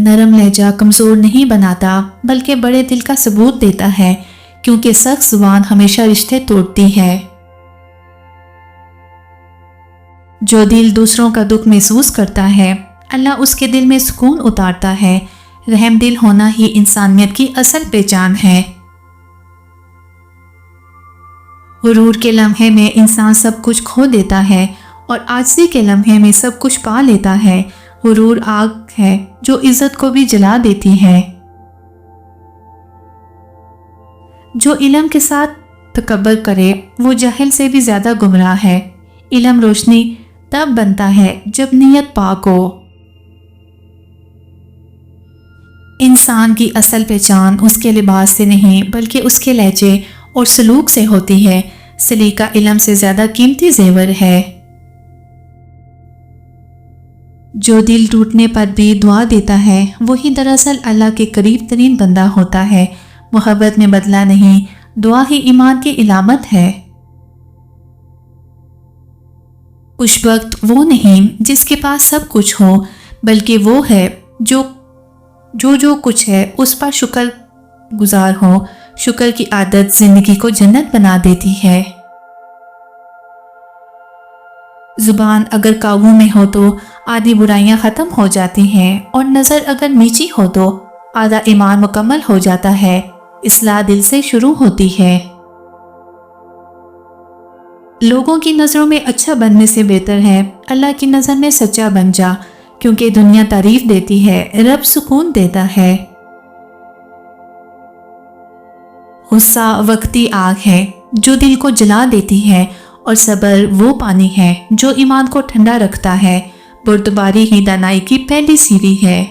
نرم لہجہ کمزور نہیں بناتا بلکہ بڑے دل کا ثبوت دیتا ہے، کیونکہ سخت زبان ہمیشہ رشتے توڑتی ہے۔ جو دل دوسروں کا دکھ محسوس کرتا ہے، اللہ اس کے دل میں سکون اتارتا ہے۔ رحم دل ہونا ہی انسانیت کی اصل پہچان ہے۔ غرور کے لمحے میں انسان سب کچھ کھو دیتا ہے اور عاجزی کے لمحے میں سب کچھ پا لیتا ہے۔ غرور آگ ہے جو عزت کو بھی جلا دیتی ہے۔ جو علم کے ساتھ تکبر کرے وہ جاہل سے بھی زیادہ گمراہ ہے۔ علم روشنی تب بنتا ہے جب نیت پاک ہو۔ انسان کی اصل پہچان اس کے لباس سے نہیں بلکہ اس کے لہجے اور سلوک سے ہوتی ہے۔ سلیقہ علم سے زیادہ قیمتی زیور ہے۔ جو دل ٹوٹنے پر بھی دعا دیتا ہے وہی دراصل اللہ کے قریب ترین بندہ ہوتا ہے۔ محبت میں بدلہ نہیں، دعا ہی ایمان کی علامت ہے۔ خوش وقت وہ نہیں جس کے پاس سب کچھ ہو، بلکہ وہ ہے جو کچھ ہے اس پر شکر گزار ہو۔ شکر کی عادت زندگی کو جنت بنا دیتی ہے۔ زبان اگر قابو میں ہو تو آدھی برائیاں ختم ہو جاتی ہیں، اور نظر اگر نیچی ہو تو آدھا ایمان مکمل ہو جاتا ہے۔ اصلاح دل سے شروع ہوتی ہے۔ لوگوں کی نظروں میں اچھا بننے سے بہتر ہے اللہ کی نظر میں سچا بن جا، کیونکہ دنیا تعریف دیتی ہے، رب سکون دیتا ہے۔ غصہ وقتی آگ ہے جو دل کو جلا دیتی ہے، اور صبر وہ پانی ہے جو ایمان کو ٹھنڈا رکھتا ہے۔ بردباری ہی دانائی کی پہلی سیڑھی ہے۔